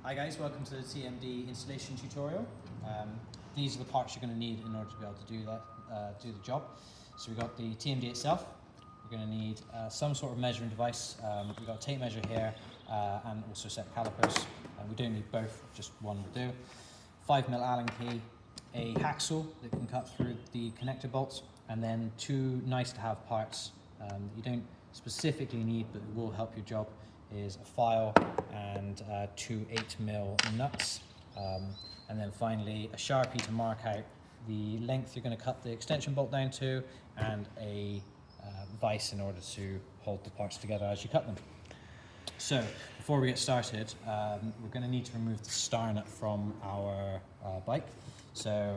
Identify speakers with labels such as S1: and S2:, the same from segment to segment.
S1: Hi guys, welcome to the TMD installation tutorial. These are the parts you're going to need in order to be able to do that, do the job. So we've got the TMD itself. We're going to need some sort of measuring device. We've got a tape measure here and also set calipers. We don't need both, just one will do. 5mm Allen key, a hacksaw that can cut through the connector bolts, and then two nice to have parts that you don't specifically need but will help your job is a file and two 8mm nuts, and then finally a Sharpie to mark out the length you're going to cut the extension bolt down to, and a vise in order to hold the parts together as you cut them. So before we get started, we're going to need to remove the star nut from our bike. So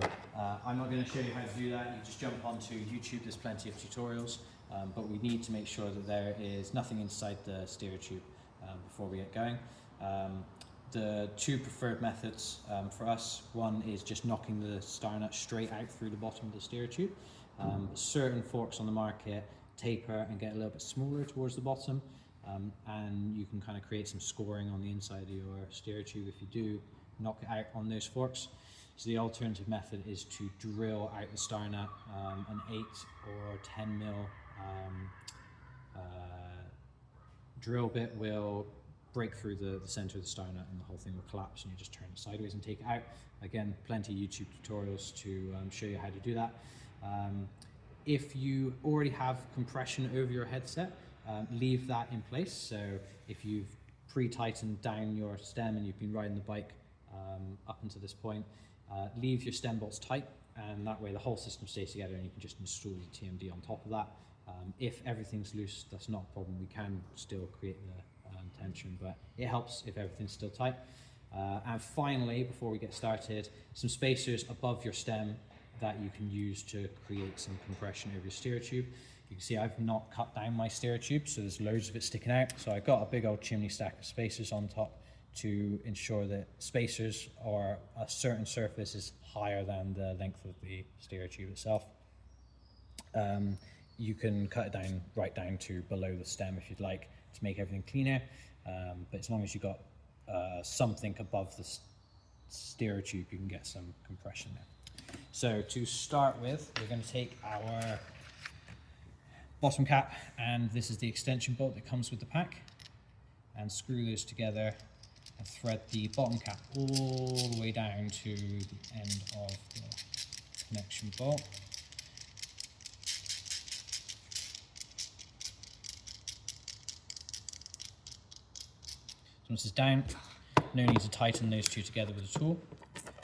S1: I'm not going to show you how to do that. You just jump onto YouTube, there's plenty of tutorials, but we need to make sure that there is nothing inside the steer tube before we get going. The two preferred methods for us, one is just knocking the star nut straight out through the bottom of the steer tube. Certain forks on the market taper and get a little bit smaller towards the bottom, and you can kind of create some scoring on the inside of your steer tube if you do knock it out on those forks. So the alternative method is to drill out the star nut. An 8 or 10mm drill bit will break through the center of the star nut and the whole thing will collapse, and you just turn it sideways and take it out. Again, plenty of YouTube tutorials to show you how to do that. If you already have compression over your headset, leave that in place. So if you've pre-tightened down your stem and you've been riding the bike up until this point, leave your stem bolts tight, and that way the whole system stays together and you can just install the TMD on top of that. If everything's loose, that's not a problem. We can still create the tension, but it helps if everything's still tight. And finally, before we get started, some spacers above your stem that you can use to create some compression over your steer tube. You can see I've not cut down my steer tube, so there's loads of it sticking out. So I got a big old chimney stack of spacers on top to ensure that spacers or a certain surface is higher than the length of the steer tube itself. You can cut it down right down to below the stem if you'd like to make everything cleaner, but as long as you've got something above the steer tube, you can get some compression there. So to start with, we're going to take our bottom cap, and this is the extension bolt that comes with the pack, and screw those together and thread the bottom cap all the way down to the end of the connection bolt. Once it's down, no need to tighten those two together with a tool.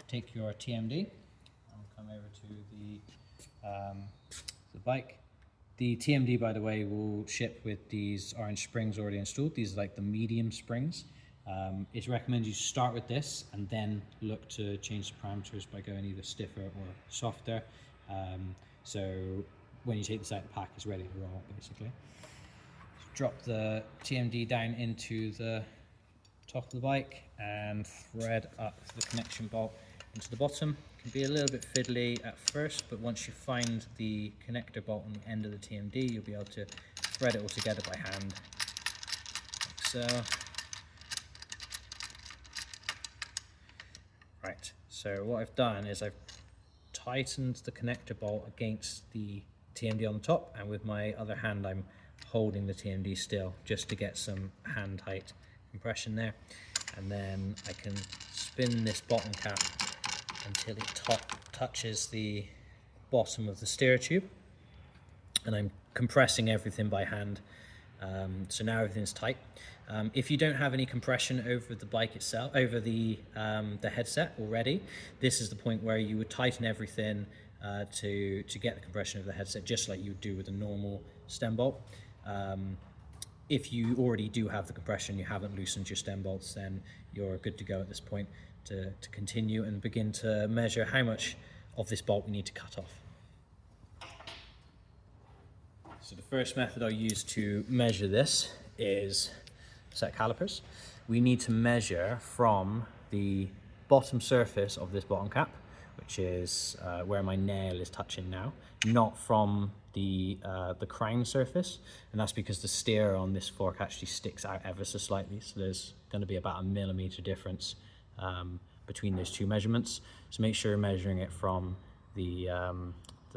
S1: Take your TMD and come over to the bike. The TMD, by the way, will ship with these orange springs already installed. These are like the medium springs. It's recommended you start with this and then look to change the parameters by going either stiffer or softer. So when you take this out, the pack is ready to roll, basically. So drop the TMD down into the top of the bike and thread up the connection bolt into the bottom. It can be a little bit fiddly at first, but once you find the connector bolt on the end of the TMD, you'll be able to thread it all together by hand, like so. Right, so what I've done is I've tightened the connector bolt against the TMD on the top, and with my other hand I'm holding the TMD still just to get some hand height compression there, and then I can spin this bottom cap until it touches the bottom of the steer tube, and I'm compressing everything by hand. So now everything's tight. If you don't have any compression over the bike itself, over the headset already, this is the point where you would tighten everything to get the compression of the headset, just like you would do with a normal stem bolt. If you already do have the compression, you haven't loosened your stem bolts, then you're good to go at this point to continue and begin to measure how much of this bolt we need to cut off. So the first method I'll use to measure this is set calipers. We need to measure from the bottom surface of this bottom cap, which is where my nail is touching now, not from the crown surface, and that's because the steer on this fork actually sticks out ever so slightly, so there's going to be about a millimeter difference between those two measurements. So make sure you're measuring it from the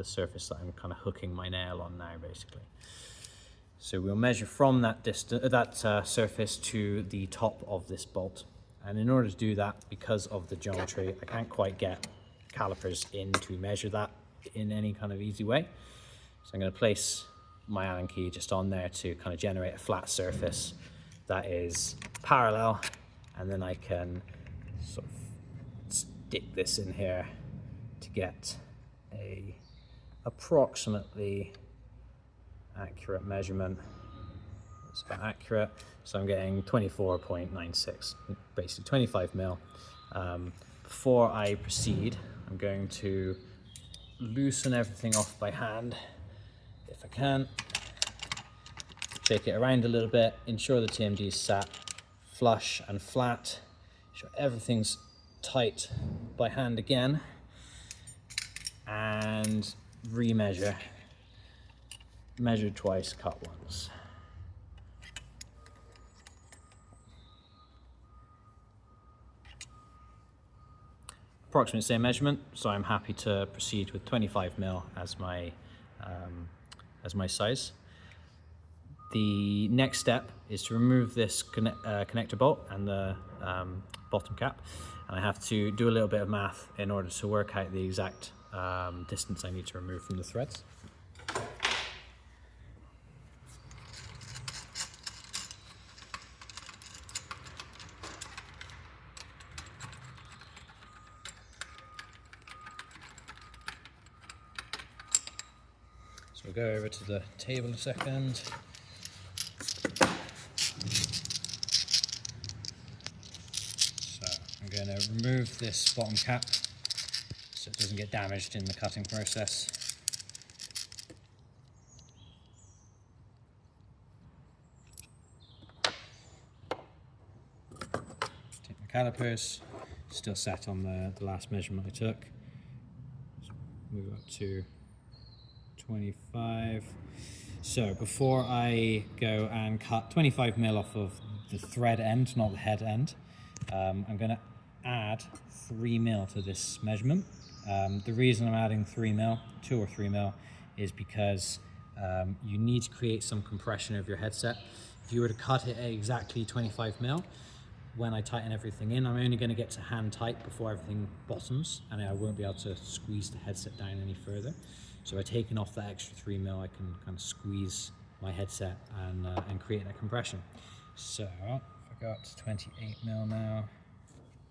S1: surface that I'm kind of hooking my nail on now, basically. So we'll measure from that distance, surface to the top of this bolt. And in order to do that, because of the geometry, I can't quite get calipers in to measure that in any kind of easy way. So I'm going to place my Allen key just on there to kind of generate a flat surface that is parallel, and then I can sort of stick this in here to get a approximately accurate measurement. It's about accurate. So I'm getting 24.96, basically 25 mil. Before I proceed, I'm going to loosen everything off by hand, if I can. Shake it around a little bit, ensure the TMD is sat flush and flat. Sure everything's tight by hand again, and remeasure. Measure twice, cut once. Approximately same measurement, so I'm happy to proceed with 25 mil as my size. The next step is to remove this connector bolt and the bottom cap, and I have to do a little bit of math in order to work out the exact distance I need to remove from the threads. So we'll go over to the table a second. So I'm going to remove this bottom cap so it doesn't get damaged in the cutting process. Take my calipers, still set on the last measurement I took. So move up to 25. So before I go and cut 25 mil off of the thread end, not the head end, I'm going to add 3 mil to this measurement. The reason I'm adding 3 mil, 2 or 3 mil, is because you need to create some compression of your headset. If you were to cut it at exactly 25 mil, when I tighten everything in, I'm only going to get to hand tight before everything bottoms, and I won't be able to squeeze the headset down any further. So by taking off that extra 3 mil, I can kind of squeeze my headset and create that compression. So if I go up to 28 mil now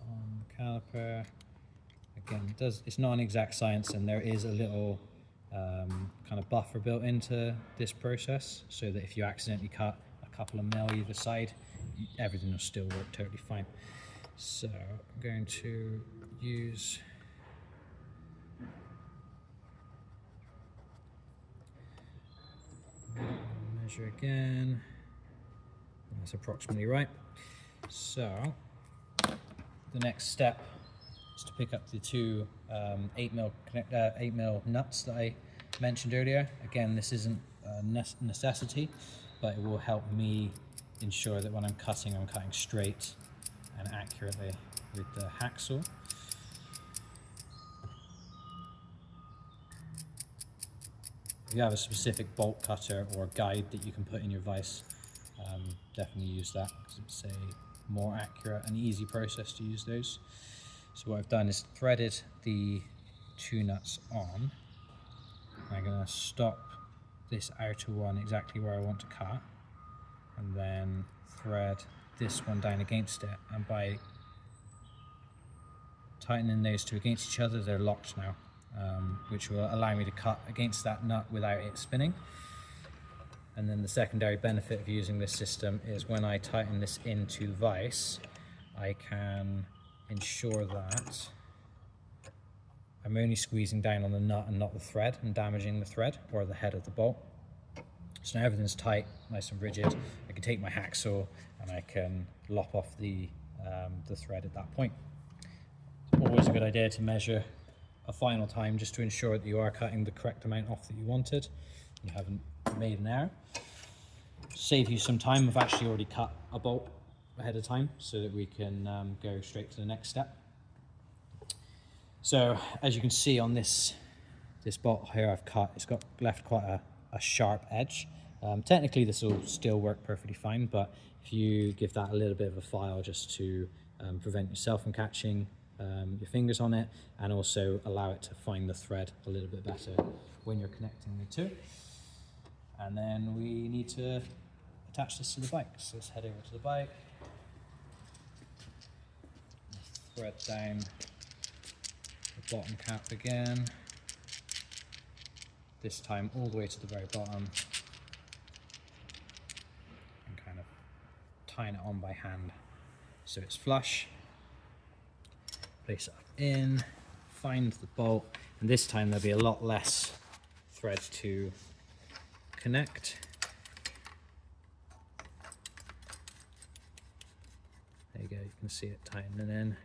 S1: on the caliper, again, it's not an exact science, and there is a little kind of buffer built into this process, so that if you accidentally cut a couple of mil either side, everything will still work totally fine. So I'm going to use measure again. That's approximately right. So the next step is to pick up the two 8 mil nuts that I mentioned earlier. Again, this isn't a necessity, but it will help me ensure that when I'm cutting straight and accurately with the hacksaw. If you have a specific bolt cutter or guide that you can put in your vise, definitely use that, because it's a more accurate and easy process to use those. So what I've done is threaded the two nuts on. I'm going to stop this outer one exactly where I want to cut, and then thread this one down against it, and by tightening those two against each other, they're locked now, which will allow me to cut against that nut without it spinning. And then the secondary benefit of using this system is when I tighten this into the vise, I can ensure that I'm only squeezing down on the nut and not the thread and damaging the thread or the head of the bolt. So now everything's tight, nice and rigid. I can take my hacksaw and I can lop off the thread at that point. It's always a good idea to measure a final time just to ensure that you are cutting the correct amount off that you wanted. You haven't made an error. Save you some time. I've actually already cut a bolt ahead of time so that we can go straight to the next step. So as you can see on this bolt here I've cut, it's got left quite a sharp edge. Technically this will still work perfectly fine, but if you give that a little bit of a file just to prevent yourself from catching your fingers on it, and also allow it to find the thread a little bit better when you're connecting the two. And then we need to attach this to the bike. So let's head over to the bike, thread down the bottom cap again, this time all the way to the very bottom, and kind of tying it on by hand so it's flush. Place it up in, find the bolt, and this time there'll be a lot less thread to connect. There you go, you can see it tightening in,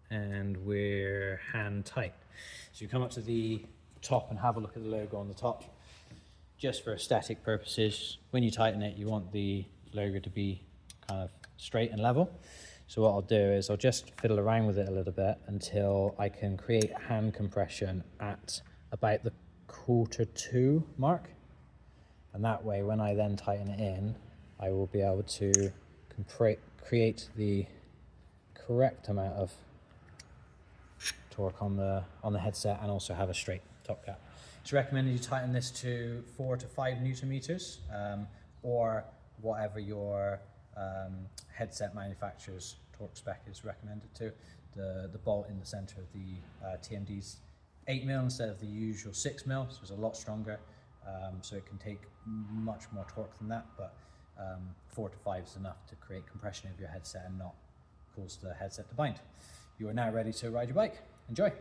S1: and we're hand tight. So you come up to the top and have a look at the logo on the top. Just for aesthetic purposes, when you tighten it, you want the logo to be kind of straight and level. So what I'll do is I'll just fiddle around with it a little bit until I can create hand compression at about the 1/4-2 mark. And that way, when I then tighten it in, I will be able to create the correct amount of torque on the headset, and also have a straight top cap. It's recommended you tighten this to 4 to 5 Newton meters, or whatever your headset manufacturer's torque spec is recommended to. The bolt in the center of the TMD's 8mm instead of the usual 6mm, so it's a lot stronger, so it can take much more torque than that, but 4 to 5 is enough to create compression of your headset and not cause the headset to bind. You are now ready to ride your bike. Enjoy!